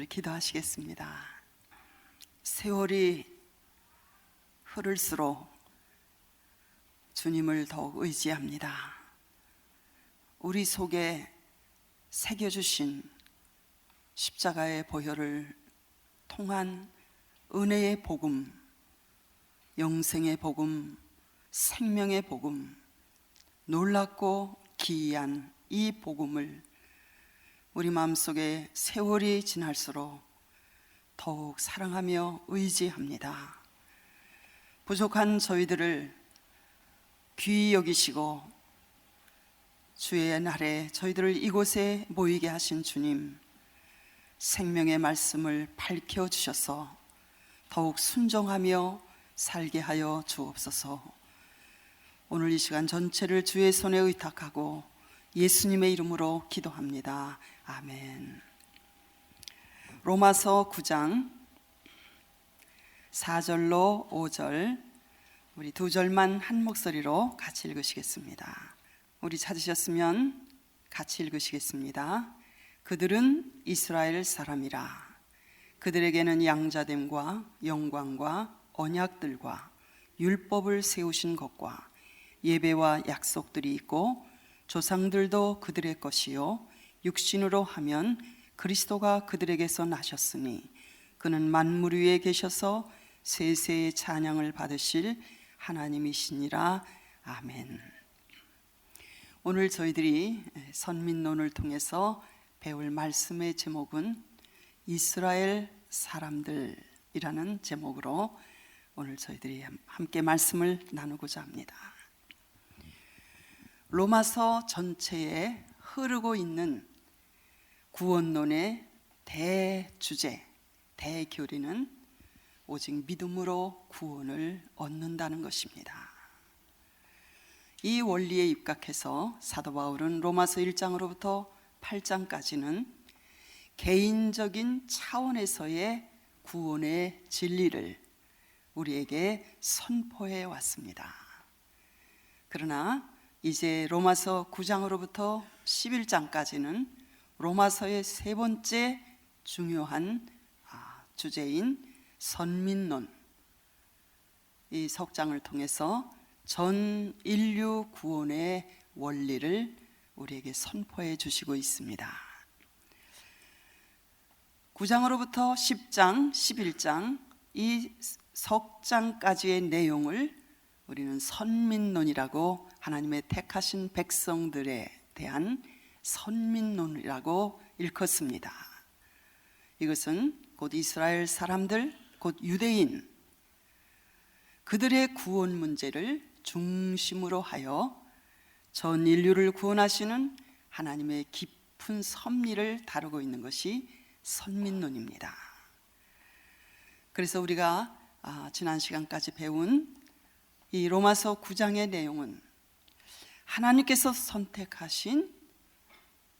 우리 기도하시겠습니다. 세월이 흐를수록 주님을 더욱 의지합니다. 우리 속에 새겨주신 십자가의 보혈을 통한 은혜의 복음, 영생의 복음, 생명의 복음, 놀랍고 기이한 이 복음을 우리 마음속에 세월이 지날수록 더욱 사랑하며 의지합니다. 부족한 저희들을 귀히 여기시고 주의 날에 저희들을 이곳에 모이게 하신 주님, 생명의 말씀을 밝혀주셔서 더욱 순종하며 살게 하여 주옵소서. 오늘 이 시간 전체를 주의 손에 의탁하고 예수님의 이름으로 기도합니다. 아멘. 로마서 9장 4절로 5절, 우리 두 절만 한 목소리로 같이 읽으시겠습니다. 우리 찾으셨으면 같이 읽으시겠습니다. 그들은 이스라엘 사람이라. 그들에게는 양자됨과 영광과 언약들과 율법을 세우신 것과 예배와 약속들이 있고 조상들도 그들의 것이요 육신으로 하면 그리스도가 그들에게서 나셨으니 그는 만물 위에 계셔서 세세의 찬양을 받으실 하나님이시니라. 아멘. 오늘 저희들이 선민론을 통해서 배울 말씀의 제목은 이스라엘 사람들이라는 제목으로 오늘 저희들이 함께 말씀을 나누고자 합니다. 로마서 전체에 흐르고 있는 구원론의 대주제, 대교리는 오직 믿음으로 구원을 얻는다는 것입니다. 이 원리에 입각해서 사도 바울은 로마서 1장으로부터 8장까지는 개인적인 차원에서의 구원의 진리를 우리에게 선포해 왔습니다. 그러나 이제 로마서 9장으로부터 11장까지는 로마서의 세 번째 중요한 주제인 선민론, 이 석장을 통해서 전 인류 구원의 원리를 우리에게 선포해 주시고 있습니다. 9장으로부터 10장, 11장 이 석장까지의 내용을 우리는 선민론이라고, 하나님의 택하신 백성들에 대한 선민론이라고 일컫습니다. 이것은 곧 이스라엘 사람들, 곧 유대인, 그들의 구원 문제를 중심으로 하여 전 인류를 구원하시는 하나님의 깊은 섭리를 다루고 있는 것이 선민론입니다. 그래서 우리가 지난 시간까지 배운 이 로마서 9장의 내용은 하나님께서 선택하신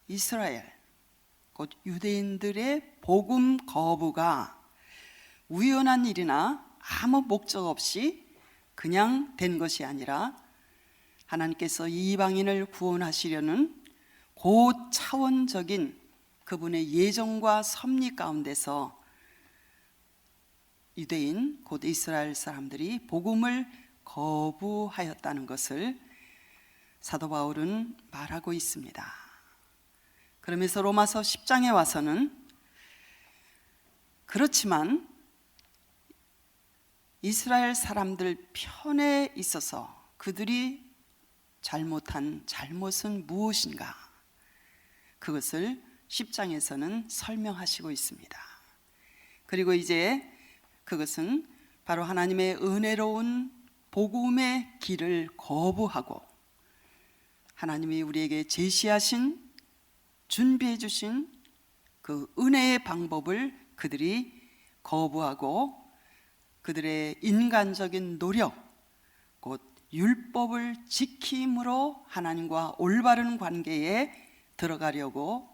이스라엘, 곧 유대인들의 복음 거부가 우연한 일이나 아무 목적 없이 그냥 된 것이 아니라 하나님께서 이방인을 구원하시려는 고차원적인 그분의 예정과 섭리 가운데서 유대인, 곧 이스라엘 사람들이 복음을 거부하였다는 것을 사도 바울은 말하고 있습니다. 그러면서 로마서 10장에 와서는 그렇지만 이스라엘 사람들 편에 있어서 그들이 잘못한 잘못은 무엇인가, 그것을 10장에서는 설명하시고 있습니다. 그리고 이제 그것은 바로 하나님의 은혜로운 복음의 길을 거부하고 하나님이 우리에게 제시하신, 준비해 주신 그 은혜의 방법을 그들이 거부하고 그들의 인간적인 노력, 곧 율법을 지킴으로 하나님과 올바른 관계에 들어가려고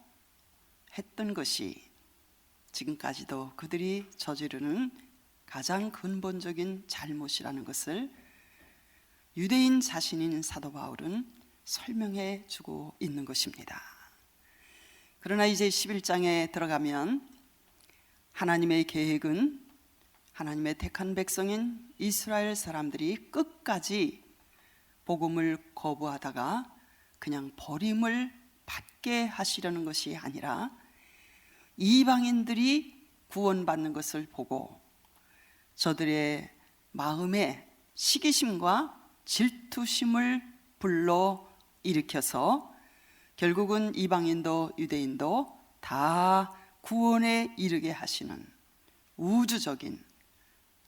했던 것이 지금까지도 그들이 저지르는 가장 근본적인 잘못이라는 것을 유대인 자신인 사도 바울은 설명해 주고 있는 것입니다. 그러나 이제 11장에 들어가면 하나님의 계획은 하나님의 택한 백성인 이스라엘 사람들이 끝까지 복음을 거부하다가 그냥 버림을 받게 하시려는 것이 아니라 이방인들이 구원받는 것을 보고 저들의 마음에 시기심과 질투심을 불러 일으켜서 결국은 이방인도 유대인도 다 구원에 이르게 하시는 우주적인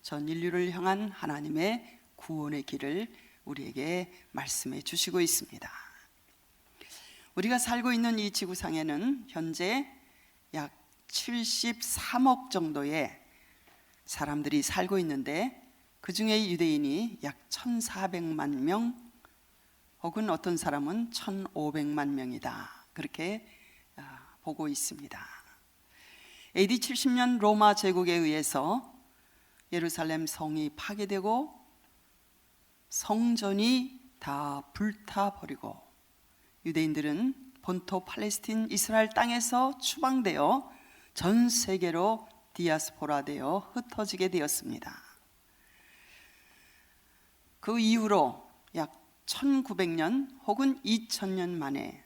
전 인류를 향한 하나님의 구원의 길을 우리에게 말씀해 주시고 있습니다. 우리가 살고 있는 이 지구상에는 현재 약 73억 정도의 사람들이 살고 있는데 그 중에 유대인이 약 1,400만 명 혹은 어떤 사람은 1,500만 명이다, 그렇게 보고 있습니다. AD 70년 로마 제국에 의해서 예루살렘 성이 파괴되고 성전이 다 불타버리고 유대인들은 본토 팔레스틴 이스라엘 땅에서 추방되어 전 세계로 디아스포라되어 흩어지게 되었습니다. 그 이후로 약 1900년 혹은 2000년 만에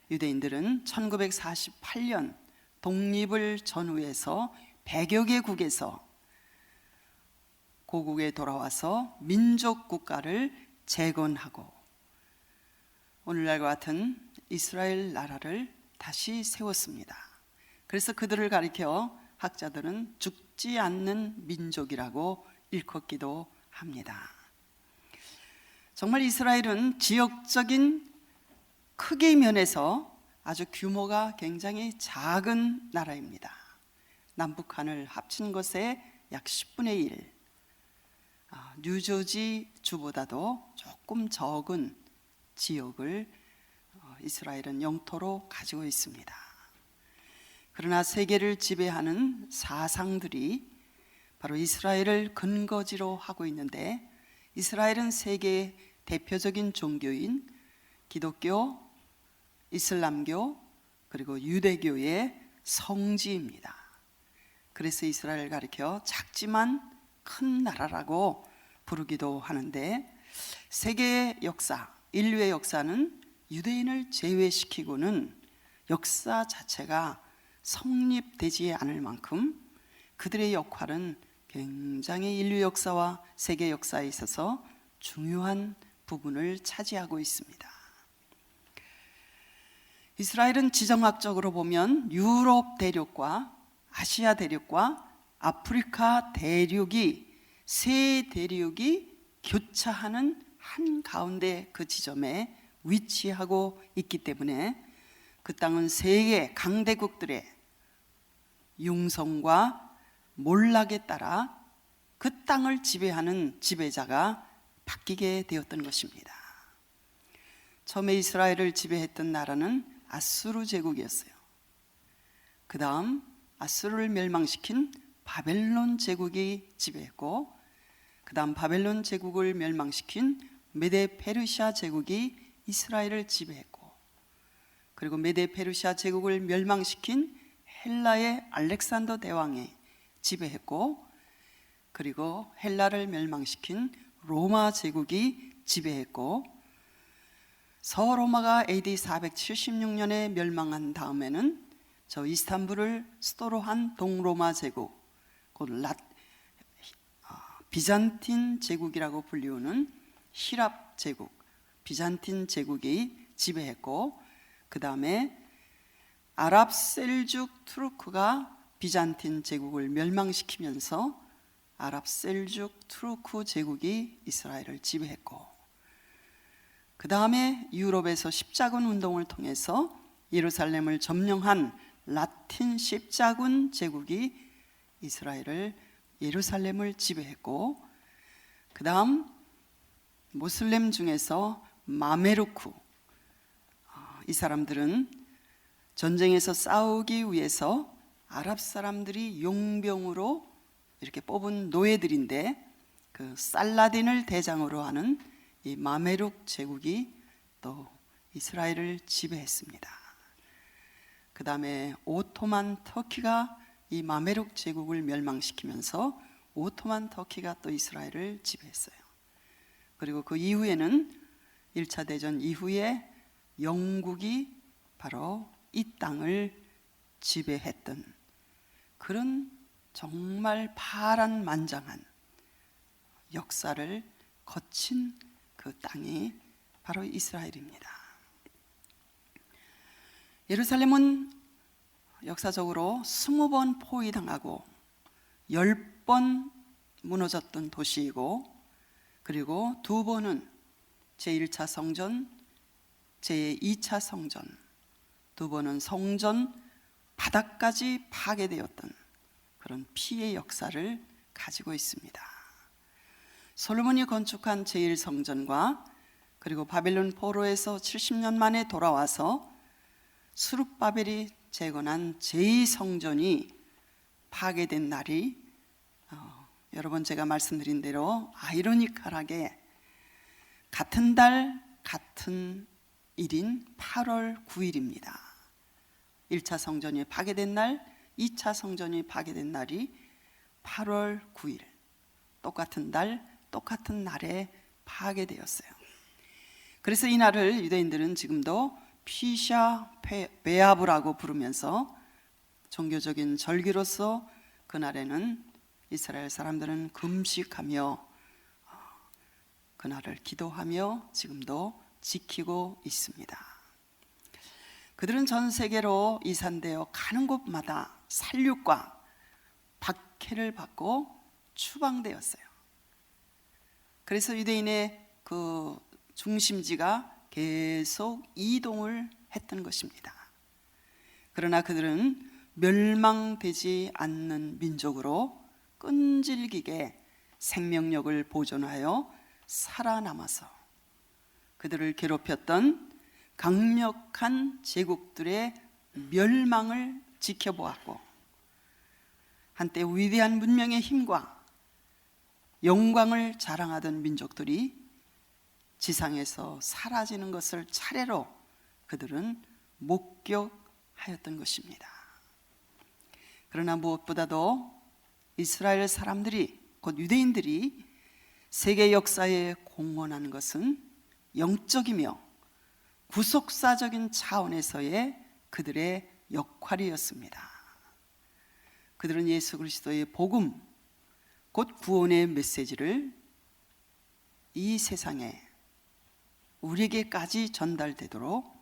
유대인들은 1948년 독립을 전후해서 100여 개국에서 고국에 돌아와서 민족 국가를 재건하고 오늘날과 같은 이스라엘 나라를 다시 세웠습니다. 그래서 그들을 가리켜 학자들은 죽지 않는 민족이라고 일컫기도 합니다. 정말 이스라엘은 지역적인 크기 면에서 아주 규모가 굉장히 작은 나라입니다. 남북한을 합친 것의 약 10분의 1, 뉴저지 주보다도 조금 적은 지역을 이스라엘은 영토로 가지고 있습니다. 그러나 세계를 지배하는 사상들이 바로 이스라엘을 근거지로 하고 있는데 이스라엘은 세계의 대표적인 종교인 기독교, 이슬람교 그리고 유대교의 성지입니다. 그래서 이스라엘을 가리켜 작지만 큰 나라라고 부르기도 하는데 세계의 역사, 인류의 역사는 유대인을 제외시키고는 역사 자체가 성립되지 않을 만큼 그들의 역할은 굉장히 인류 역사와 세계 역사에 있어서 중요한 부분을 차지하고 있습니다. 이스라엘은 지정학적으로 보면 유럽 대륙과 아시아 대륙과 아프리카 대륙이 세 대륙이 교차하는 한가운데 그 지점에 위치하고 있기 때문에 그 땅은 세계 강대국들의 융성과 몰락에 따라 그 땅을 지배하는 지배자가 바뀌게 되었던 것입니다. 처음에 이스라엘을 지배했던 나라는 아수르 제국이었어요. 그 다음 아수르를 멸망시킨 바벨론 제국이 지배했고 그 다음 바벨론 제국을 멸망시킨 메데 페르시아 제국이 이스라엘을 지배했고 그리고 메데 페르시아 제국을 멸망시킨 헬라의 알렉산더 대왕이 지배했고 그리고 헬라를 멸망시킨 로마 제국이 지배했고 서로마가 AD 476년에 멸망한 다음에는 저 이스탄불을 수도로 한 동로마 제국, 곧 비잔틴 제국이라고 불리우는 히랍 제국, 비잔틴 제국이 지배했고 그 다음에 아랍 셀죽 투르크가 비잔틴 제국을 멸망시키면서 아랍 셀죽 투르크 제국이 이스라엘을 지배했고 그 다음에 유럽에서 십자군 운동을 통해서 예루살렘을 점령한 라틴 십자군 제국이 예루살렘을 지배했고 그 다음 모슬렘 중에서 마메르크, 이 사람들은 전쟁에서 싸우기 위해서 아랍 사람들이 용병으로 이렇게 뽑은 노예들인데 그 살라딘을 대장으로 하는 이 마메룩 제국이 또 이스라엘을 지배했습니다. 그 다음에 오토만 터키가 이 마메룩 제국을 멸망시키면서 오토만 터키가 또 이스라엘을 지배했어요. 그리고 그 이후에는 1차 대전 이후에 영국이 바로 이 땅을 지배했던 그런 정말 파란만장한 역사를 거친 그 땅이 바로 이스라엘입니다. 예루살렘은 역사적으로 20번 포위당하고 10번 무너졌던 도시이고, 그리고 2번은 제1차 성전, 제2차 성전, 2번은 성전 바닥까지 파괴되었던 그런 피해 역사를 가지고 있습니다. 솔로몬이 건축한 제1성전과 그리고 바벨론 포로에서 70년 만에 돌아와서 수룹바벨이 재건한 제2성전이 파괴된 날이 여러 번 제가 말씀드린 대로 아이러니컬하게 같은 달 같은 일인 8월 9일입니다. 1차 성전이 파괴된 날, 2차 성전이 파괴된 날이 8월 9일, 똑같은 달, 똑같은 날에 파괴되었어요. 그래서 이 날을 유대인들은 지금도 피샤 베아브라고 부르면서 종교적인 절기로서 그날에는 이스라엘 사람들은 금식하며 그날을 기도하며 지금도 지키고 있습니다. 그들은 전 세계로 이산되어 가는 곳마다 살육과 박해를 받고 추방되었어요. 그래서 유대인의 그 중심지가 계속 이동을 했던 것입니다. 그러나 그들은 멸망되지 않는 민족으로 끈질기게 생명력을 보존하여 살아남아서 그들을 괴롭혔던 강력한 제국들의 멸망을 지켜보았고, 한때 위대한 문명의 힘과 영광을 자랑하던 민족들이 지상에서 사라지는 것을 차례로 그들은 목격하였던 것입니다. 그러나 무엇보다도 이스라엘 사람들이, 곧 유대인들이 세계 역사에 공헌한 것은 영적이며 구속사적인 차원에서의 그들의 역할이었습니다. 그들은 예수 그리스도의 복음, 곧 구원의 메시지를 이 세상에 우리에게까지 전달되도록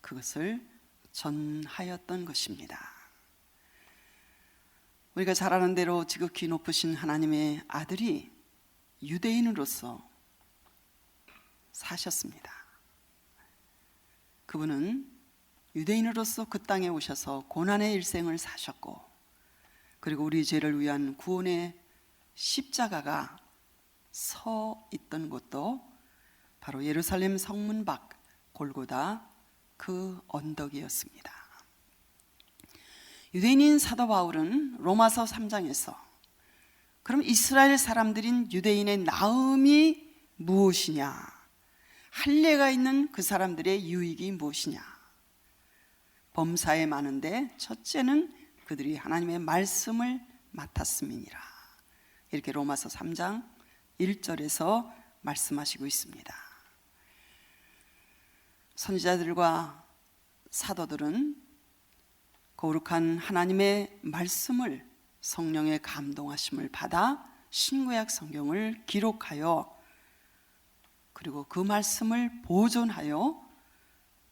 그것을 전하였던 것입니다. 우리가 잘 아는 대로 지극히 높으신 하나님의 아들이 유대인으로서 사셨습니다. 그분은 유대인으로서 그 땅에 오셔서 고난의 일생을 사셨고, 그리고 우리 죄를 위한 구원의 십자가가 서 있던 곳도 바로 예루살렘 성문 밖 골고다 그 언덕이었습니다. 유대인인 사도 바울은 로마서 3장에서 그럼 이스라엘 사람들인 유대인의 나음이 무엇이냐, 할례가 있는 그 사람들의 유익이 무엇이냐, 범사에 많은데 첫째는 그들이 하나님의 말씀을 맡았음이니라, 이렇게 로마서 3장 1절에서 말씀하시고 있습니다. 선지자들과 사도들은 거룩한 하나님의 말씀을, 성령의 감동하심을 받아 신구약 성경을 기록하여 그리고 그 말씀을 보존하여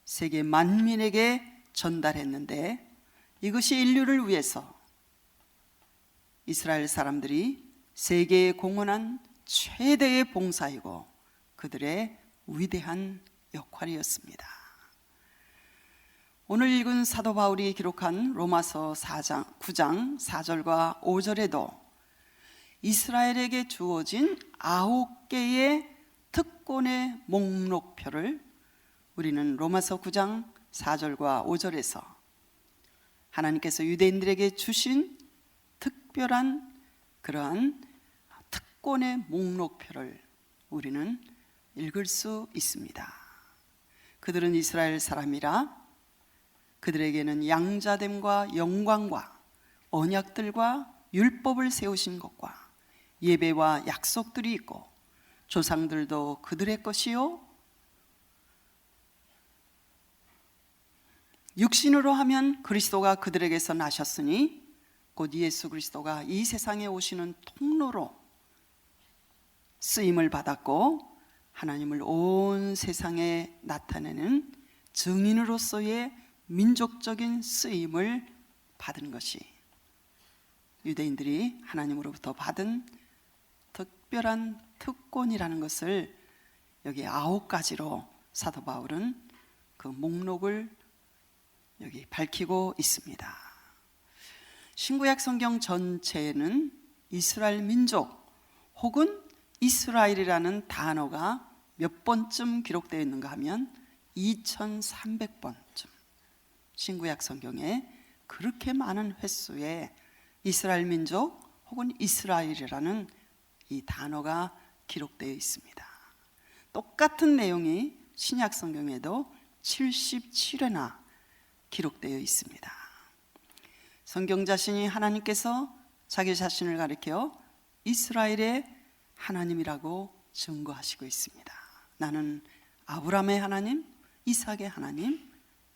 세계 만민에게 전달했는데, 이것이 인류를 위해서 이스라엘 사람들이 세계에 공헌한 최대의 봉사이고 그들의 위대한 역할이었습니다. 오늘 읽은 사도 바울이 기록한 로마서 9장 4절과 5절에도 이스라엘에게 주어진 9개의 특권의 목록표를 우리는 로마서 9장 4절과 5절에서 하나님께서 유대인들에게 주신 특별한 그러한 특권의 목록표를 우리는 읽을 수 있습니다. 그들은 이스라엘 사람이라 그들에게는 양자됨과 영광과 언약들과 율법을 세우신 것과 예배와 약속들이 있고 조상들도 그들의 것이요 육신으로 하면 그리스도가 그들에게서 나셨으니 곧 예수 그리스도가 이 세상에 오시는 통로로 쓰임을 받았고 하나님을 온 세상에 나타내는 증인으로서의 민족적인 쓰임을 받은 것이 유대인들이 하나님으로부터 받은 특별한 특권이라는 것을 여기 9가지로 사도 바울은 그 목록을 여기 밝히고 있습니다. 신구약 성경 전체에는 이스라엘 민족 혹은 이스라엘이라는 단어가 몇 번쯤 기록되어 있는가 하면 2300번쯤 신구약 성경에 그렇게 많은 횟수의 이스라엘 민족 혹은 이스라엘이라는 이 단어가 기록되어 있습니다. 똑같은 내용이 신약 성경에도 77회나 기록되어 있습니다. 성경 자신이 하나님께서 자기 자신을 가리켜 이스라엘의 하나님이라고 증거하시고 있습니다. 나는 아브라함의 하나님, 이삭의 하나님,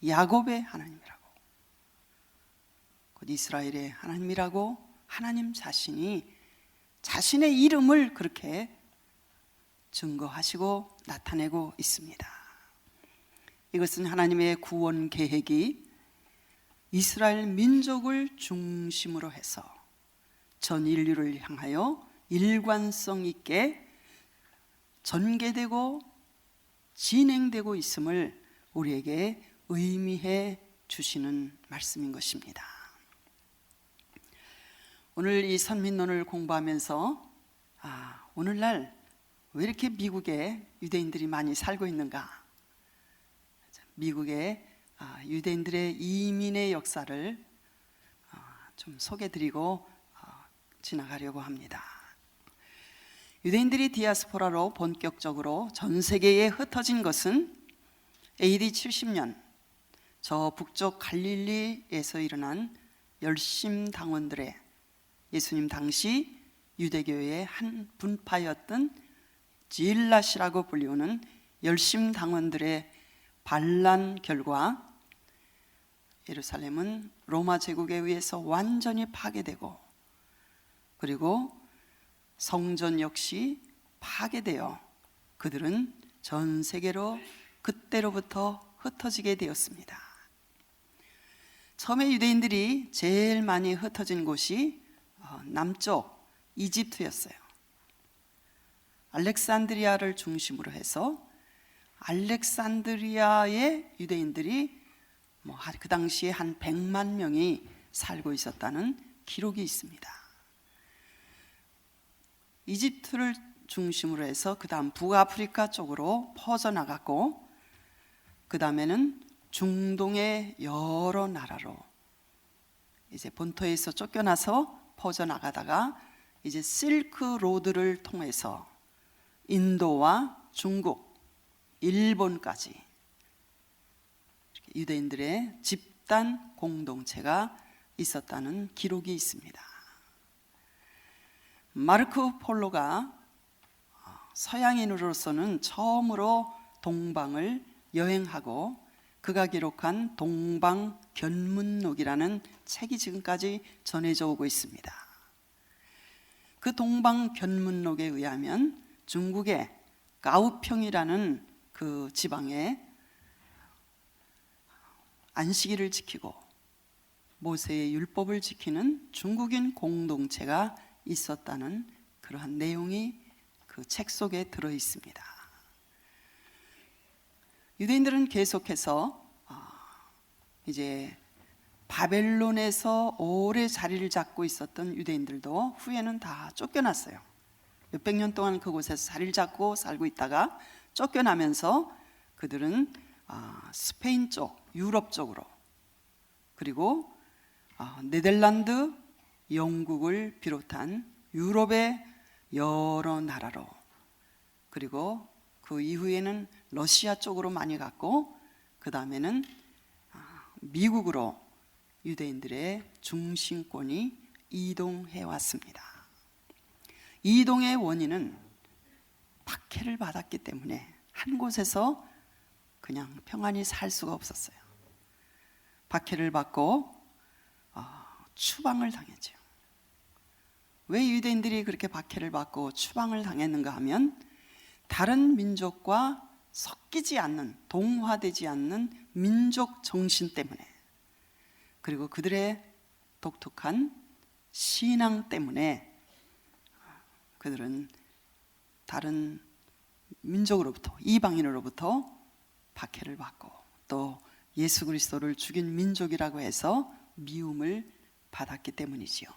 야곱의 하나님이라고, 곧 이스라엘의 하나님이라고 하나님 자신이 자신의 이름을 그렇게 증거하시고 나타내고 있습니다. 이것은 하나님의 구원 계획이 이스라엘 민족을 중심으로 해서 전 인류를 향하여 일관성 있게 전개되고 진행되고 있음을 우리에게 의미해 주시는 말씀인 것입니다. 오늘 이 선민론을 공부하면서 오늘날 왜 이렇게 미국에 유대인들이 많이 살고 있는가, 미국의 유대인들의 이민의 역사를 좀 소개드리고 지나가려고 합니다. 유대인들이 디아스포라로 본격적으로 전 세계에 흩어진 것은 AD 70년 저 북쪽 갈릴리에서 일어난 열심당원들의, 예수님 당시 유대교의 한 분파였던 질랏이라고 불리우는 열심당원들의 반란 결과 예루살렘은 로마 제국에 의해서 완전히 파괴되고, 그리고 성전 역시 파괴되어 그들은 전 세계로 그때로부터 흩어지게 되었습니다. 처음에 유대인들이 제일 많이 흩어진 곳이 남쪽 이집트였어요. 알렉산드리아를 중심으로 해서 알렉산드리아의 유대인들이 그 당시에 한 100만 명이 살고 있었다는 기록이 있습니다. 이집트를 중심으로 해서 그 다음 북아프리카 쪽으로 퍼져나갔고, 그 다음에는 중동의 여러 나라로 이제 본토에서 쫓겨나서 퍼져나가다가 이제 실크 로드를 통해서 인도와 중국, 일본까지 유대인들의 집단 공동체가 있었다는 기록이 있습니다. 마르코 폴로가 서양인으로서는 처음으로 동방을 여행하고 그가 기록한 동방견문록이라는 책이 지금까지 전해져 오고 있습니다. 그 동방견문록에 의하면 중국의 가우평이라는 그 지방에 안식일을 지키고 모세의 율법을 지키는 중국인 공동체가 있었다는 그러한 내용이 그 책 속에 들어 있습니다. 유대인들은 계속해서 이제 바벨론에서 오래 자리를 잡고 있었던 유대인들도 후에는 다 쫓겨났어요. 몇백 년 동안 그곳에서 자리를 잡고 살고 있다가 쫓겨나면서 그들은 스페인 쪽, 유럽 쪽으로, 그리고 네덜란드, 영국을 비롯한 유럽의 여러 나라로, 그리고 그 이후에는 러시아 쪽으로 많이 갔고, 그 다음에는 미국으로 유대인들의 중심권이 이동해 왔습니다. 이동의 원인은 박해를 받았기 때문에 한 곳에서 그냥 평안히 살 수가 없었어요. 박해를 받고 추방을 당했죠. 왜 유대인들이 그렇게 박해를 받고 추방을 당했는가 하면 다른 민족과 섞이지 않는, 동화되지 않는 민족 정신 때문에, 그리고 그들의 독특한 신앙 때문에 그들은 다른 민족으로부터, 이방인으로부터 박해를 받고 또 예수 그리스도를 죽인 민족이라고 해서 미움을 받았기 때문이지요.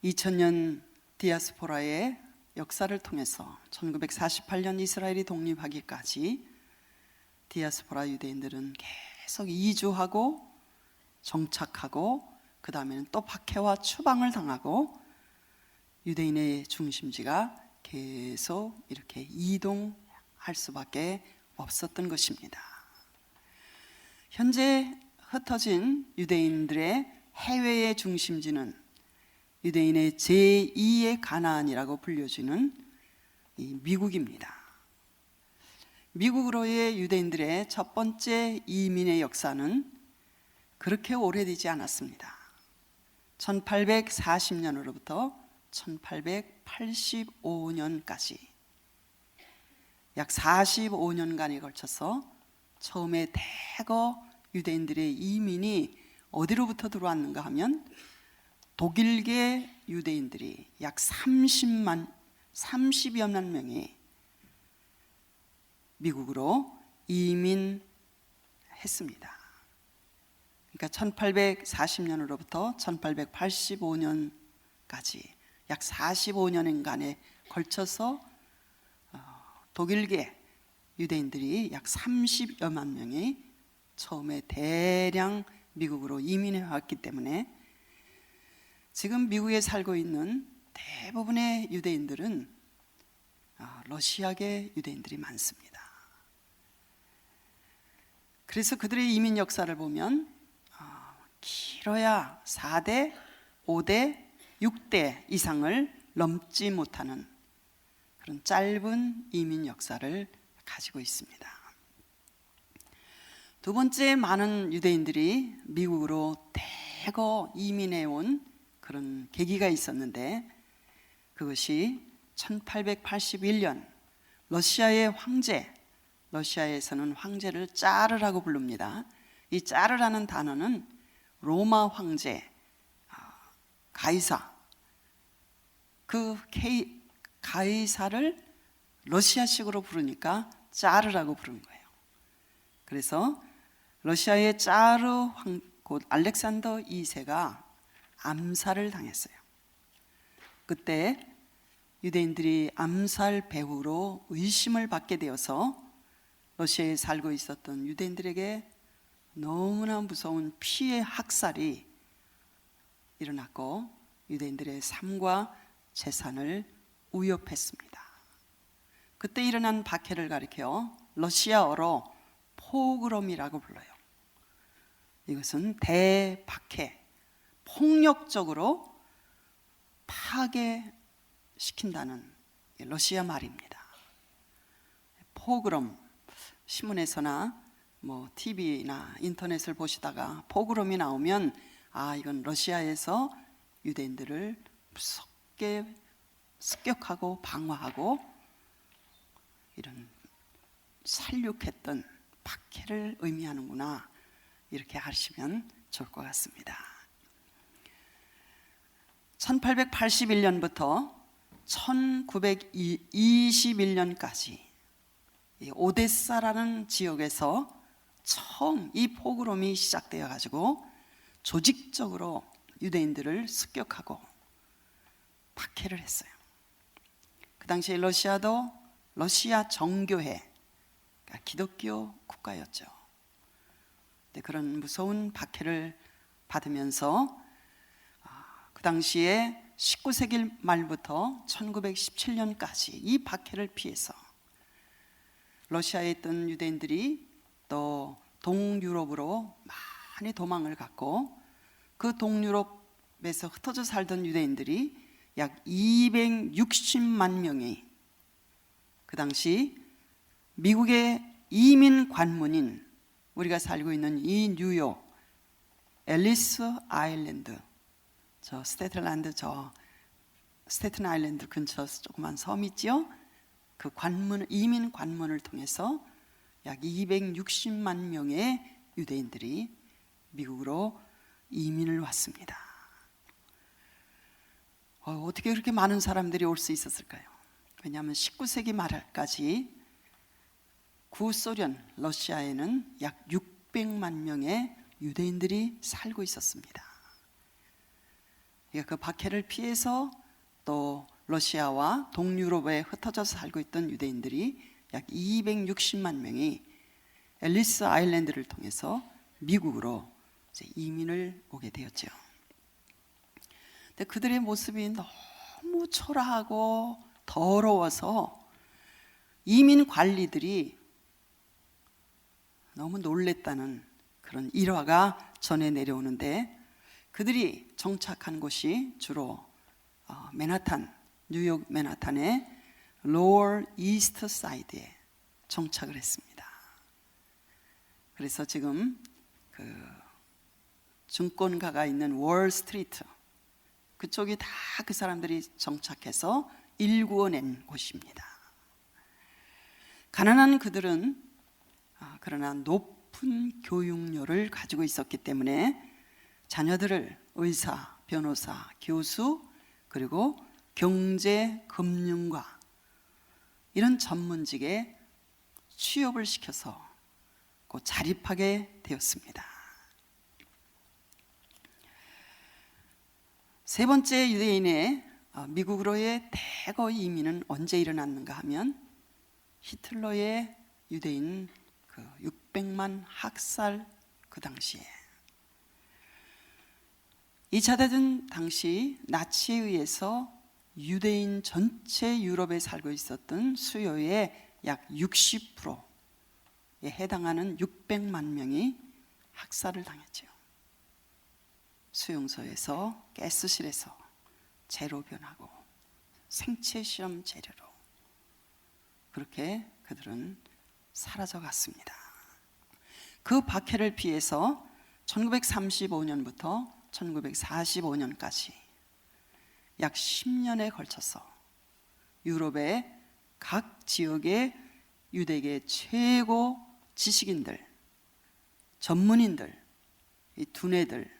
2000년 디아스포라의 역사를 통해서 1948년 이스라엘이 독립하기까지 디아스포라 유대인들은 계속 이주하고 정착하고 그 다음에는 또 박해와 추방을 당하고 유대인의 중심지가 계속 이렇게 이동할 수밖에 없었던 것입니다. 현재 흩어진 유대인들의 해외의 중심지는 유대인의 제2의 가나안이라고 불려지는 이 미국입니다. 미국으로의 유대인들의 첫 번째 이민의 역사는 그렇게 오래되지 않았습니다. 1840년으로부터 1885년까지 약 45년간에 걸쳐서 처음에 대거 유대인들의 이민이 어디로부터 들어왔는가 하면 독일계 유대인들이 약 30여만 명이 미국으로 이민했습니다. 그러니까 1840년으로부터 1885년까지 약 45년간에 걸쳐서 독일계 유대인들이 약 30여만 명이 처음에 대량 미국으로 이민해 왔기 때문에 지금 미국에 살고 있는 대부분의 유대인들은 러시아계 유대인들이 많습니다. 그래서 그들의 이민 역사를 보면 길어야 4대, 5대, 6대 이상을 넘지 못하는 그런 짧은 이민 역사를 가지고 있습니다. 두 번째, 많은 유대인들이 미국으로 대거 이민해 온 그런 계기가 있었는데 그것이 1881년 러시아의 황제, 러시아에서는 황제를 짜르라고 부릅니다. 이 짜르라는 단어는 로마 황제 가이사, 그 가이사를 러시아식으로 부르니까 짜르라고 부른 거예요. 그래서 러시아의 짜르 곧 알렉산더 2세가 암살을 당했어요. 그때 유대인들이 암살 배후로 의심을 받게 되어서 러시아에 살고 있었던 유대인들에게 너무나 무서운 피해 학살이 일어났고 유대인들의 삶과 재산을 위협했습니다. 그때 일어난 박해를 가리켜 러시아어로 포그롬이라고 불러요. 이것은 대박해, 폭력적으로 파괴시킨다는 러시아 말입니다. 포그롬, 신문에서나 TV나 인터넷을 보시다가 포그롬이 나오면 이건 러시아에서 유대인들을 무섭게 습격하고 방어하고 이런 살육했던 박해를 의미하는구나, 이렇게 아시면 좋을 것 같습니다. 1881년부터 1921년까지 오데사라는 지역에서 처음 이 포그롬이 시작되어 가지고 조직적으로 유대인들을 습격하고 박해를 했어요. 그 당시에 러시아도 러시아 정교회, 그러니까 기독교 국가였죠. 근데 그런 무서운 박해를 받으면서 그 당시에 19세기 말부터 1917년까지 이 박해를 피해서 러시아에 있던 유대인들이 또 동유럽으로 많이 도망을 갔고 그 동유럽에서 흩어져 살던 유대인들이 약 260만 명이 그 당시 미국의 이민 관문인 우리가 살고 있는 이 뉴욕 앨리스 아일랜드, 저 스테틀랜드, 저 스테튼 아일랜드 근처 조그만 섬 있죠? 그 관문, 이민 관문을 통해서 약 260만 명의 유대인들이 미국으로 이민을 왔습니다. 어떻게 그렇게 많은 사람들이 올 수 있었을까요? 왜냐하면 19세기 말까지 구소련 러시아에는 약 600만 명의 유대인들이 살고 있었습니다. 그러니까 그 박해를 피해서 또 러시아와 동유럽에 흩어져서 살고 있던 유대인들이 약 260만 명이 앨리스 아일랜드를 통해서 미국으로 이제 이민을 오게 되었죠. 근데 그들의 모습이 너무 초라하고 더러워서 이민 관리들이 너무 놀랬다는 그런 일화가 전해 내려오는데, 그들이 정착한 곳이 주로 맨하탄, 뉴욕 맨하탄의 로어 이스트 사이드에 정착을 했습니다. 그래서 지금 그 증권가가 있는 월 스트리트 그쪽이 다 그 사람들이 정착해서 일구어낸 곳입니다. 가난한 그들은 그러나 높은 교육료를 가지고 있었기 때문에 자녀들을 의사, 변호사, 교수, 그리고 경제, 금융과 이런 전문직에 취업을 시켜서 곧 자립하게 되었습니다. 세 번째 유대인의 미국으로의 대거 이민은 언제 일어났는가 하면 히틀러의 유대인 그 600만 학살 그 당시에 2차 대전 당시 나치에 의해서 유대인 전체 유럽에 살고 있었던 수요의 약 60%에 해당하는 600만 명이 학살을 당했죠. 수용소에서, 가스실에서 재로 변하고 생체 실험 재료로 그렇게 그들은 사라져 갔습니다. 그 박해를 피해서 1935년부터 1945년까지 약 10년에 걸쳐서 유럽의 각 지역의 유대계 최고 지식인들, 전문인들, 이 두뇌들,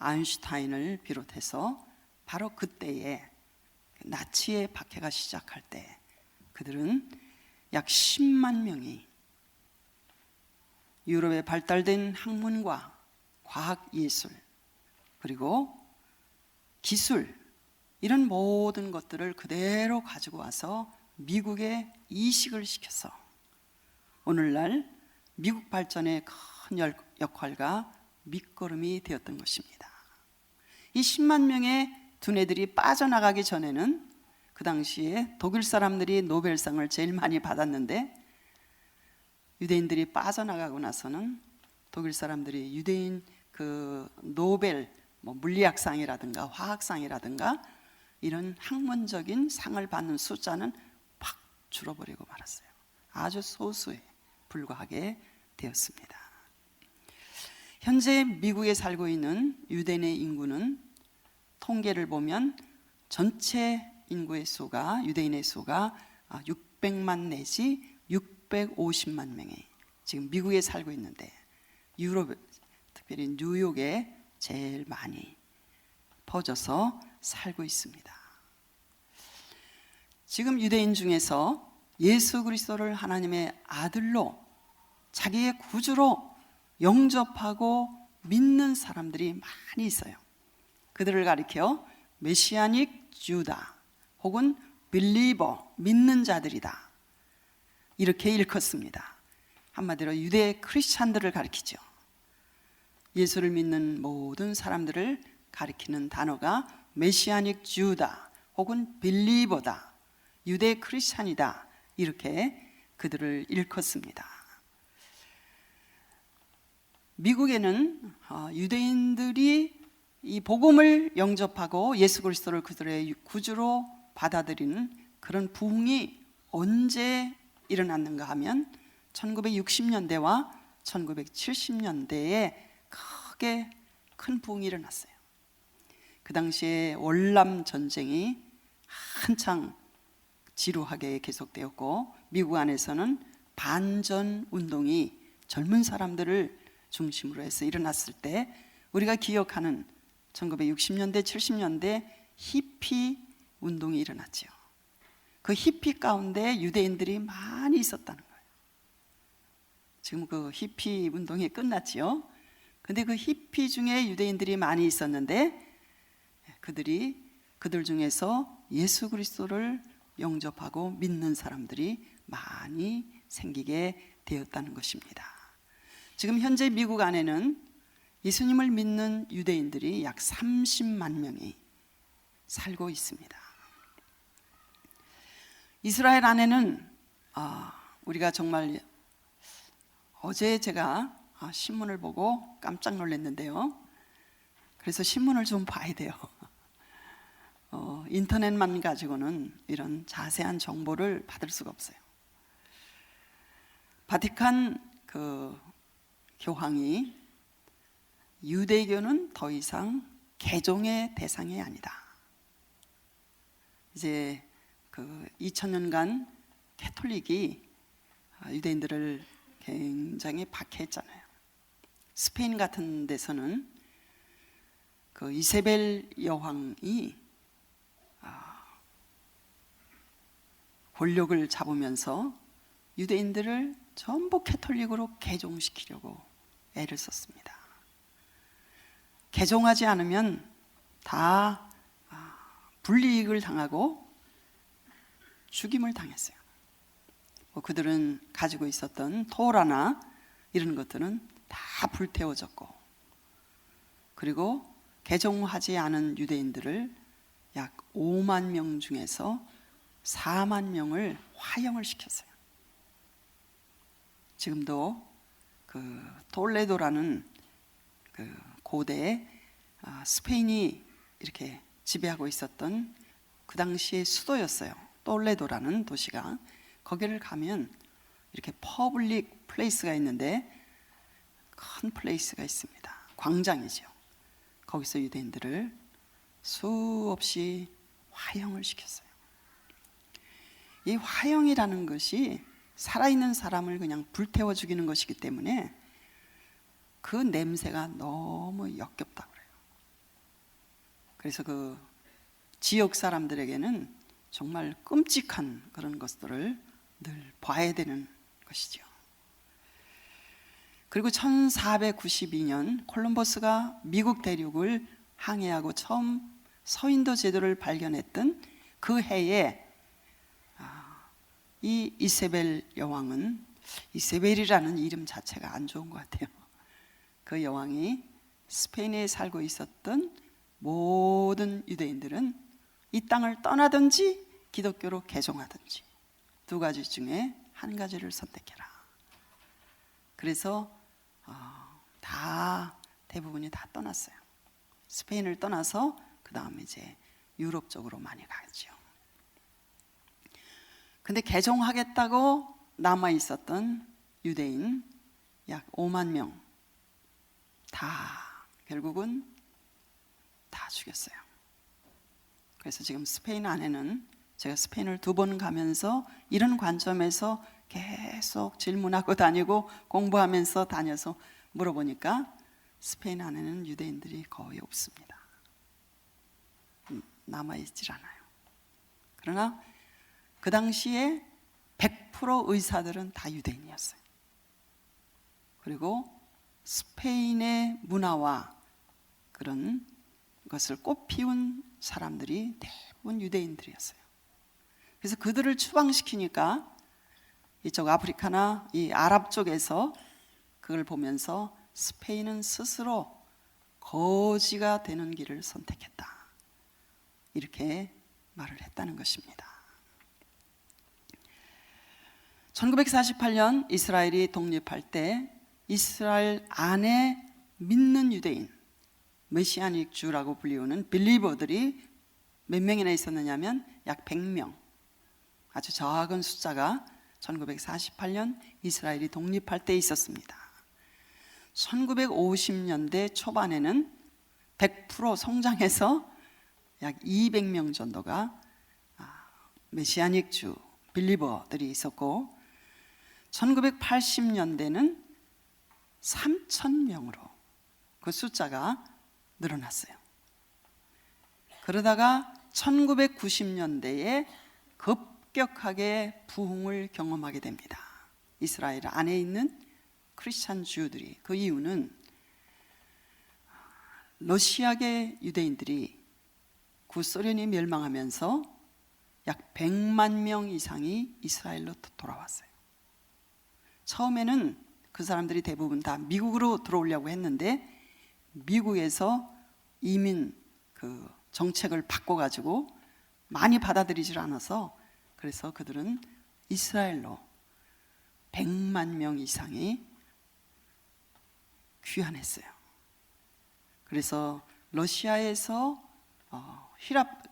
아인슈타인을 비롯해서 바로 그때에 나치의 박해가 시작할 때 그들은 약 10만 명이 유럽에 발달된 학문과 과학 예술 그리고 기술 이런 모든 것들을 그대로 가지고 와서 미국에 이식을 시켜서 오늘날 미국 발전의 큰 역할과 밑거름이 되었던 것입니다. 이 10만 명의 두뇌들이 빠져나가기 전에는 그 당시에 독일 사람들이 노벨상을 제일 많이 받았는데 유대인들이 빠져나가고 나서는 독일 사람들이 유대인 그 노벨 물리학상이라든가 화학상이라든가 이런 학문적인 상을 받는 숫자는 팍 줄어버리고 말았어요. 아주 소수에 불과하게 되었습니다. 현재 미국에 살고 있는 유대인의 인구는 통계를 보면 전체 인구의 수가 유대인의 수가 600만 내지 650만 명이 지금 미국에 살고 있는데 유럽, 특별히 뉴욕에 제일 많이 퍼져서 살고 있습니다. 지금 유대인 중에서 예수 그리스도를 하나님의 아들로 자기의 구주로 영접하고 믿는 사람들이 많이 있어요. 그들을 가리켜 메시아닉 주다 혹은 빌리버 믿는 자들이다 이렇게 일컫습니다. 한마디로 유대 크리스찬들을 가리키죠. 예수를 믿는 모든 사람들을 가리키는 단어가 메시아닉 주다 혹은 빌리버다, 유대 크리스찬이다 이렇게 그들을 일컫습니다. 미국에는 유대인들이 이 복음을 영접하고 예수 그리스도를 그들의 구주로 받아들이는 그런 부흥이 언제 일어났는가 하면 1960년대와 1970년대에 크게 큰 부흥이 일어났어요. 그 당시에 월남 전쟁이 한창 지루하게 계속되었고, 미국 안에서는 반전 운동이 젊은 사람들을 중심으로 해서 일어났을 때, 우리가 기억하는 1960년대 70년대 히피 운동이 일어났죠. 그 히피 가운데 유대인들이 많이 있었다는 거예요. 지금 그 히피 운동이 끝났지요. 근데 그 히피 중에 유대인들이 많이 있었는데, 그들 중에서 예수 그리스도를 영접하고 믿는 사람들이 많이 생기게 되었다는 것입니다. 지금 현재 미국 안에는 예수님을 믿는 유대인들이 약 30만 명이 살고 있습니다. 이스라엘 안에는 우리가 정말 어제 제가 신문을 보고 깜짝 놀랐는데요. 그래서 신문을 좀 봐야 돼요. 인터넷만 가지고는 이런 자세한 정보를 받을 수가 없어요. 바티칸 그 교황이 유대교는 더 이상 개종의 대상이 아니다. 이제 그 2000년간 캐톨릭이 유대인들을 굉장히 박해했잖아요. 스페인 같은 데서는 그 이세벨 여왕이 권력을 잡으면서 유대인들을 전부 캐톨릭으로 개종시키려고 애를 썼습니다. 개종하지 않으면 다 불이익을 당하고 죽임을 당했어요. 그들은 가지고 있었던 토라나 이런 것들은 다 불태워졌고, 그리고 개종하지 않은 유대인들을 약 5만 명 중에서 4만 명을 화형을 시켰어요. 지금도 그 톨레도라는 그 고대에 스페인이 이렇게 지배하고 있었던 그 당시의 수도였어요. 톨레도라는 도시가. 거기를 가면 이렇게 퍼블릭 플레이스가 있는데, 큰 플레이스가 있습니다. 광장이죠. 거기서 유대인들을 수없이 화형을 시켰어요. 이 화형이라는 것이 살아있는 사람을 그냥 불태워 죽이는 것이기 때문에 그 냄새가 너무 역겹다고 그래요. 그래서 그 지역 사람들에게는 정말 끔찍한 그런 것들을 늘 봐야 되는 것이죠. 그리고 1492년 콜럼버스가 미국 대륙을 항해하고 처음 서인도 제도를 발견했던 그 해에 이 이세벨 여왕은, 이세벨이라는 이름 자체가 안 좋은 것 같아요. 그 여왕이 스페인에 살고 있었던 모든 유대인들은 이 땅을 떠나든지 기독교로 개종하든지 두 가지 중에 한 가지를 선택해라. 그래서 대부분이 다 떠났어요. 스페인을 떠나서 그 다음에 이제 유럽 쪽으로 많이 가죠. 근데 개종하겠다고 남아 있었던 유대인 약 5만 명 다 결국은 다 죽였어요. 그래서 지금 스페인 안에는, 제가 스페인을 2번 가면서 이런 관점에서 계속 질문하고 다니고 공부하면서 다녀서 물어보니까 스페인 안에는 유대인들이 거의 없습니다. 남아있질 않아요. 그러나 그 당시에 100% 의사들은 다 유대인이었어요. 그리고 스페인의 문화와 그런 것을 꽃피운 사람들이 대부분 유대인들이었어요. 그래서 그들을 추방시키니까 이쪽 아프리카나 이 아랍 쪽에서 그걸 보면서 스페인은 스스로 거지가 되는 길을 선택했다, 이렇게 말을 했다는 것입니다. 1948년 이스라엘이 독립할 때 이스라엘 안에 믿는 유대인, 메시아닉 주라고 불리우는 빌리버들이 몇 명이나 있었느냐면 약 100명, 아주 적은 숫자가 1948년 이스라엘이 독립할 때 있었습니다. 1950년대 초반에는 100% 성장해서 약 200명 정도가 메시아닉 주, 빌리버들이 있었고, 1980년대는 3,000명으로 그 숫자가 늘어났어요. 그러다가 1990년대에 급격하게 부흥을 경험하게 됩니다. 이스라엘 안에 있는 크리스찬 주들이. 그 이유는 러시아계 유대인들이 구소련이 멸망하면서 약 100만 명 이상이 이스라엘로 돌아왔어요. 처음에는 그 사람들이 대부분 다 미국으로 들어오려고 했는데, 미국에서 이민 그 정책을 바꿔가지고 많이 받아들이질 않아서, 그래서 그들은 이스라엘로 100만 명 이상이 귀환했어요. 그래서 러시아에서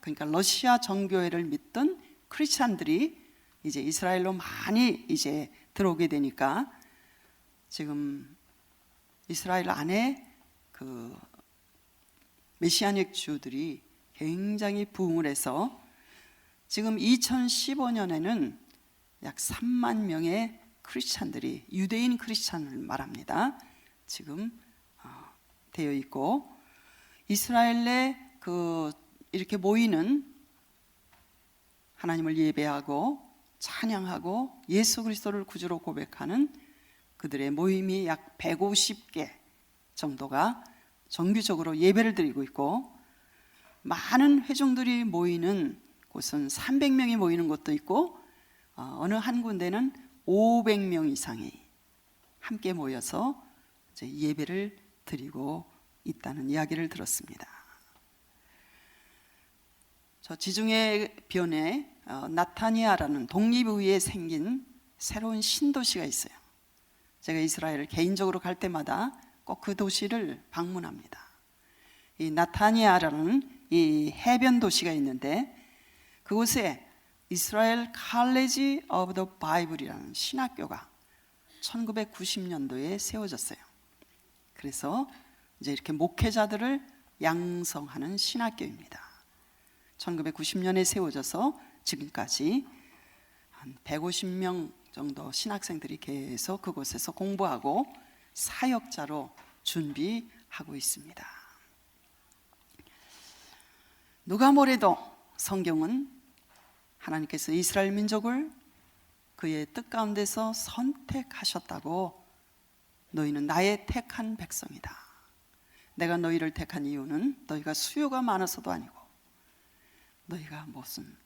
그러니까 러시아 정교회를 믿던 크리스찬들이 이제 이스라엘로 많이 이제 들어오게 되니까, 지금 이스라엘 안에 그 메시아닉 주들이 굉장히 부흥을 해서 지금 2015년에는 약 3만 명의 크리스찬들이, 유대인 크리스찬을 말합니다, 지금 되어 있고, 이스라엘에 이렇게 모이는 하나님을 예배하고 찬양하고 예수 그리스도를 구주로 고백하는 그들의 모임이 약 150개 정도가 정규적으로 예배를 드리고 있고, 많은 회중들이 모이는 곳은 300명이 모이는 곳도 있고, 어느 한 군데는 500명 이상이 함께 모여서 이제 예배를 드리고 있다는 이야기를 들었습니다. 저 지중해 변에 나타니아라는 독립의회에 생긴 새로운 신도시가 있어요. 제가 이스라엘을 개인적으로 갈 때마다 꼭 그 도시를 방문합니다. 이 나타니아라는 이 해변 도시가 있는데, 그곳에 이스라엘 칼리지 오브 더 바이블이라는 신학교가 1990년도에 세워졌어요. 그래서 이제 이렇게 목회자들을 양성하는 신학교입니다. 1990년에 세워져서 지금까지 한 150명 정도 신학생들이 계속 그곳에서 공부하고 사역자로 준비하고 있습니다. 누가 뭐래도 성경은 하나님께서 이스라엘 민족을 그의 뜻 가운데서 선택하셨다고, 너희는 나의 택한 백성이다. 내가 너희를 택한 이유는 너희가 수요가 많아서도 아니고, 너희가 무슨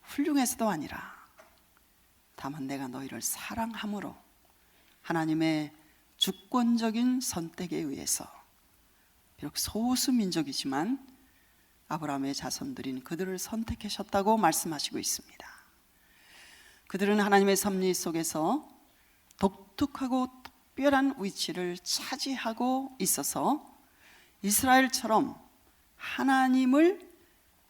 훌륭해서도 아니라, 다만 내가 너희를 사랑함으로 하나님의 주권적인 선택에 의해서, 비록 소수 민족이지만 아브라함의 자손들인 그들을 선택하셨다고 말씀하시고 있습니다. 그들은 하나님의 섭리 속에서 독특하고 특별한 위치를 차지하고 있어서 이스라엘처럼 하나님을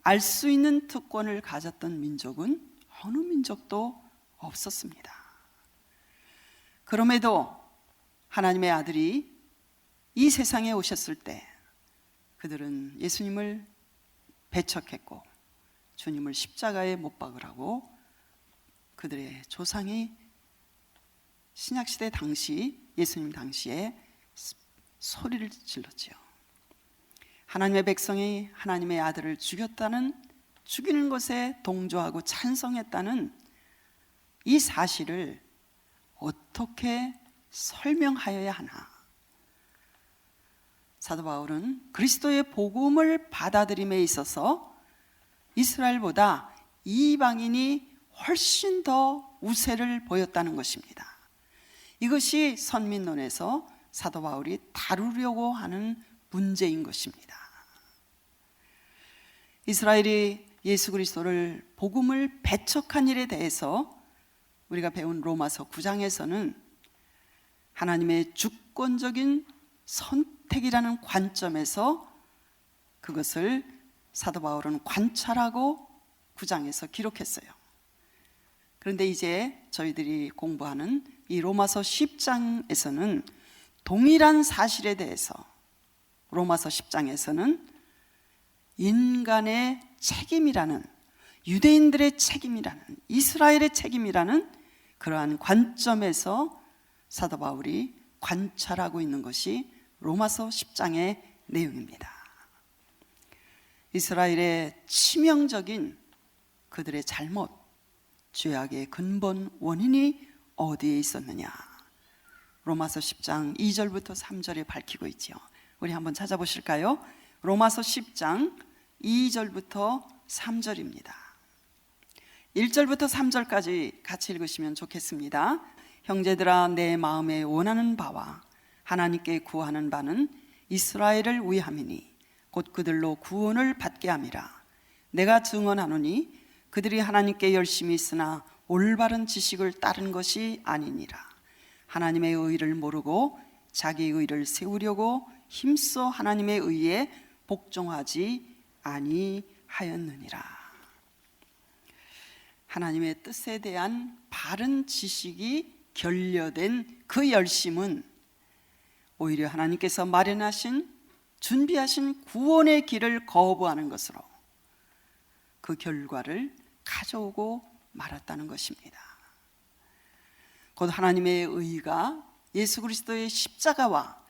알 수 있는 특권을 가졌던 민족은 어느 민족도 없었습니다. 그럼에도 하나님의 아들이 이 세상에 오셨을 때 그들은 예수님을 배척했고 주님을 십자가에 못 박으라고 그들의 조상이 신약시대 당시, 예수님 당시에 소리를 질렀지요. 하나님의 백성이 하나님의 아들을 죽이는 것에 동조하고 찬성했다는 이 사실을 어떻게 설명하여야 하나? 사도 바울은 그리스도의 복음을 받아들임에 있어서 이스라엘보다 이방인이 훨씬 더 우세를 보였다는 것입니다. 이것이 선민론에서 사도 바울이 다루려고 하는 문제인 것입니다. 이스라엘이 예수 그리스도를 복음을 배척한 일에 대해서 우리가 배운 로마서 9장에서는 하나님의 주권적인 선택이라는 관점에서 그것을 사도 바울은 관찰하고 9장에서 기록했어요. 그런데 이제 저희들이 공부하는 이 로마서 10장에서는 동일한 사실에 대해서 로마서 10장에서는 인간의 책임이라는, 유대인들의 책임이라는, 이스라엘의 책임이라는 그러한 관점에서 사도 바울이 관찰하고 있는 것이 로마서 10장의 내용입니다. 이스라엘의 치명적인 그들의 잘못, 죄악의 근본 원인이 어디에 있었느냐? 로마서 10장 2절부터 3절에 밝히고 있죠. 우리 한번 찾아보실까요? 로마서 10장 2절부터 3절입니다. 1절부터 3절까지 같이 읽으시면 좋겠습니다. 형제들아, 내 마음에 원하는 바와 하나님께 구하는 바는 이스라엘을 위함이니 곧 그들로 구원을 받게 함이라. 내가 증언하노니 그들이 하나님께 열심히 있으나 올바른 지식을 따른 것이 아니니라. 하나님의 의를 모르고 자기 의를 세우려고 힘써 하나님의 의에 복종하지 아니하였느니라. 하나님의 뜻에 대한 바른 지식이 결여된 그 열심은 오히려 하나님께서 마련하신, 준비하신 구원의 길을 거부하는 것으로 그 결과를 가져오고 말았다는 것입니다. 곧 하나님의 의가 예수 그리스도의 십자가와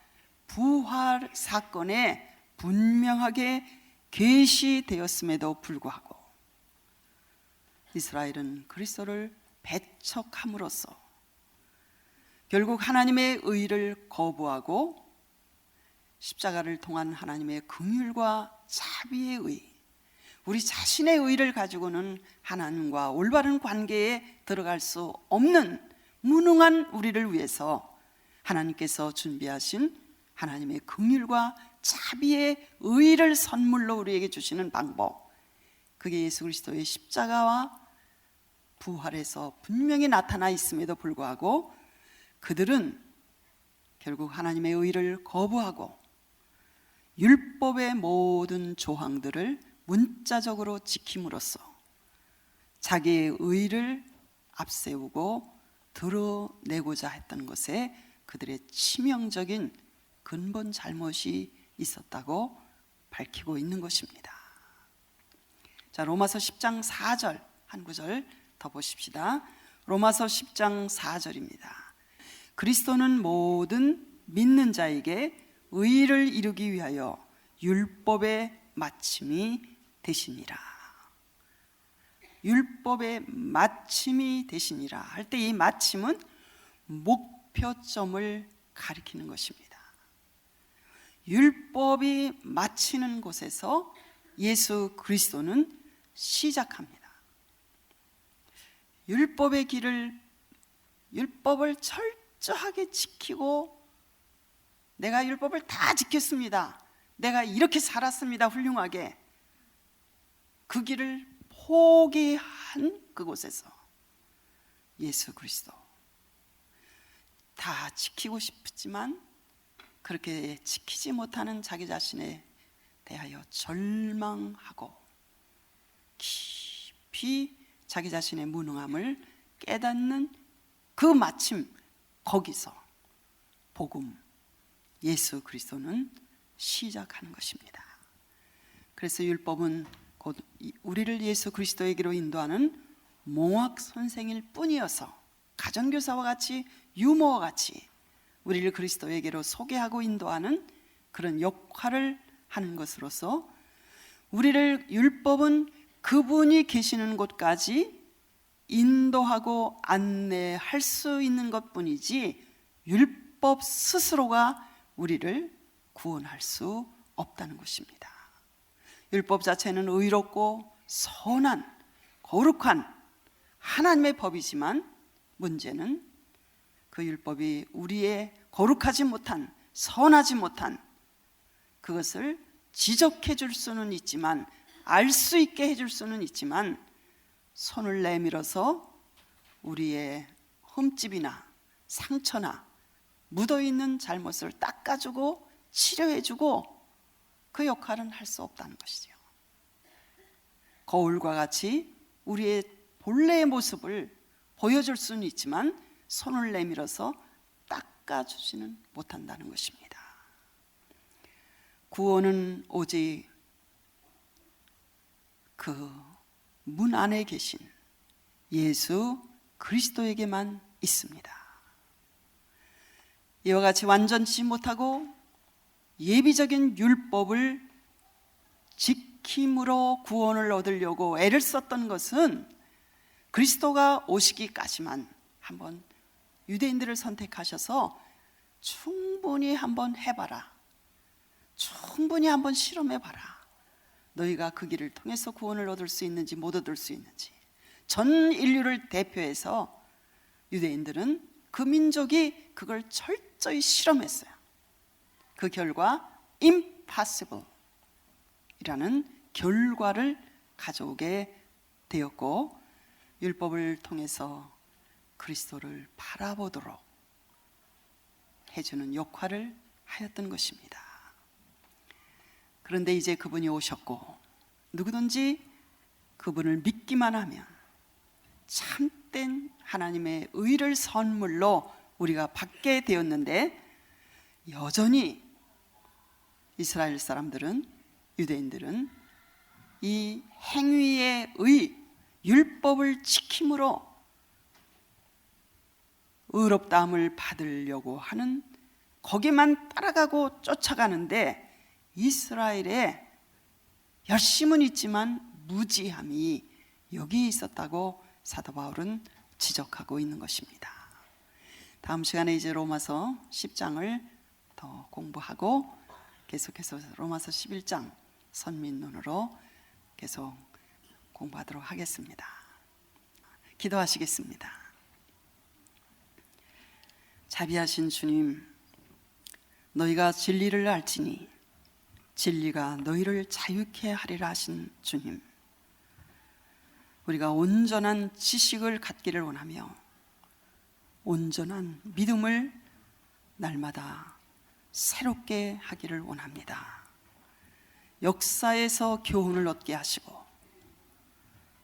부활 사건에 분명하게 계시되었음에도 불구하고 이스라엘은 그리스도를 배척함으로써 결국 하나님의 의를 거부하고 십자가를 통한 하나님의 긍휼과 자비의 의, 우리 자신의 의를 가지고는 하나님과 올바른 관계에 들어갈 수 없는 무능한 우리를 위해서 하나님께서 준비하신 하나님의 긍휼과 자비의 의를 선물로 우리에게 주시는 방법, 그게 예수 그리스도의 십자가와 부활에서 분명히 나타나 있음에도 불구하고 그들은 결국 하나님의 의를 거부하고 율법의 모든 조항들을 문자적으로 지킴으로써 자기의 의를 앞세우고 드러내고자 했던 것에 그들의 치명적인 근본 잘못이 있었다고 밝히고 있는 것입니다. 자, 로마서 10장 4절 한 구절 더 보십시다. 로마서 10장 4절입니다. 그리스도는 모든 믿는 자에게 의를 이루기 위하여 율법의 마침이 되시니라. 율법의 마침이 되시니라 할 때 이 마침은 목표점을 가리키는 것입니다. 율법이 마치는 곳에서 예수 그리스도는 시작합니다. 율법의 길을, 율법을 철저하게 지키고 내가 율법을 다 지켰습니다, 내가 이렇게 살았습니다, 훌륭하게, 그 길을 포기한 그곳에서 예수 그리스도 다 지키고 싶지만 그렇게 지키지 못하는 자기 자신에 대하여 절망하고 깊이 자기 자신의 무능함을 깨닫는 그 마침, 거기서 복음, 예수 그리스도는 시작하는 것입니다. 그래서 율법은 곧 우리를 예수 그리스도에게로 인도하는 몽학 선생일 뿐이어서 가정교사와 같이, 유모와 같이 우리를 그리스도에게로 소개하고 인도하는 그런 역할을 하는 것으로서 우리를, 율법은 그분이 계시는 곳까지 인도하고 안내할 수 있는 것뿐이지 율법 스스로가 우리를 구원할 수 없다는 것입니다. 율법 자체는 의롭고 선한, 거룩한 하나님의 법이지만 문제는 그 율법이 우리의 거룩하지 못한, 선하지 못한 그것을 지적해 줄 수는 있지만, 알 수 있게 해줄 수는 있지만 손을 내밀어서 우리의 흠집이나 상처나 묻어있는 잘못을 닦아주고 치료해주고 그 역할은 할 수 없다는 것이죠. 거울과 같이 우리의 본래의 모습을 보여줄 수는 있지만 손을 내밀어서 닦아주지는 못한다는 것입니다. 구원은 오직 그 문 안에 계신 예수 그리스도에게만 있습니다. 이와 같이 완전치 못하고 예비적인 율법을 지킴으로 구원을 얻으려고 애를 썼던 것은 그리스도가 오시기까지만 한번 유대인들을 선택하셔서 충분히 한번 해봐라, 충분히 한번 실험해봐라, 너희가 그 길을 통해서 구원을 얻을 수 있는지 못 얻을 수 있는지. 전 인류를 대표해서 유대인들은 그 민족이 그걸 철저히 실험했어요. 그 결과 impossible 이라는 결과를 가져오게 되었고, 율법을 통해서 그리스도를 바라보도록 해주는 역할을 하였던 것입니다. 그런데 이제 그분이 오셨고 누구든지 그분을 믿기만 하면 참된 하나님의 의를 선물로 우리가 받게 되었는데, 여전히 이스라엘 사람들은, 유대인들은 이 행위의 의, 율법을 지킴으로 의롭다함을 받으려고 하는, 거기만 따라가고 쫓아가는데 이스라엘의 열심은 있지만 무지함이 여기 있었다고 사도 바울은 지적하고 있는 것입니다. 다음 시간에 이제 로마서 10장을 더 공부하고 계속해서 로마서 11장 선민론으로 계속 공부하도록 하겠습니다. 기도하시겠습니다. 자비하신 주님, 너희가 진리를 알지니 진리가 너희를 자유케 하리라 하신 주님, 우리가 온전한 지식을 갖기를 원하며 온전한 믿음을 날마다 새롭게 하기를 원합니다. 역사에서 교훈을 얻게 하시고,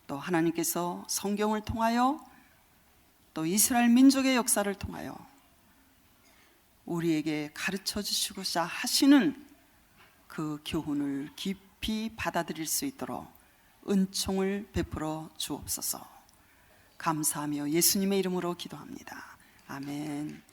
또 하나님께서 성경을 통하여 또 이스라엘 민족의 역사를 통하여 우리에게 가르쳐 주시고자 하시는 그 교훈을 깊이 받아들일 수 있도록 은총을 베풀어 주옵소서. 감사하며 예수님의 이름으로 기도합니다. 아멘.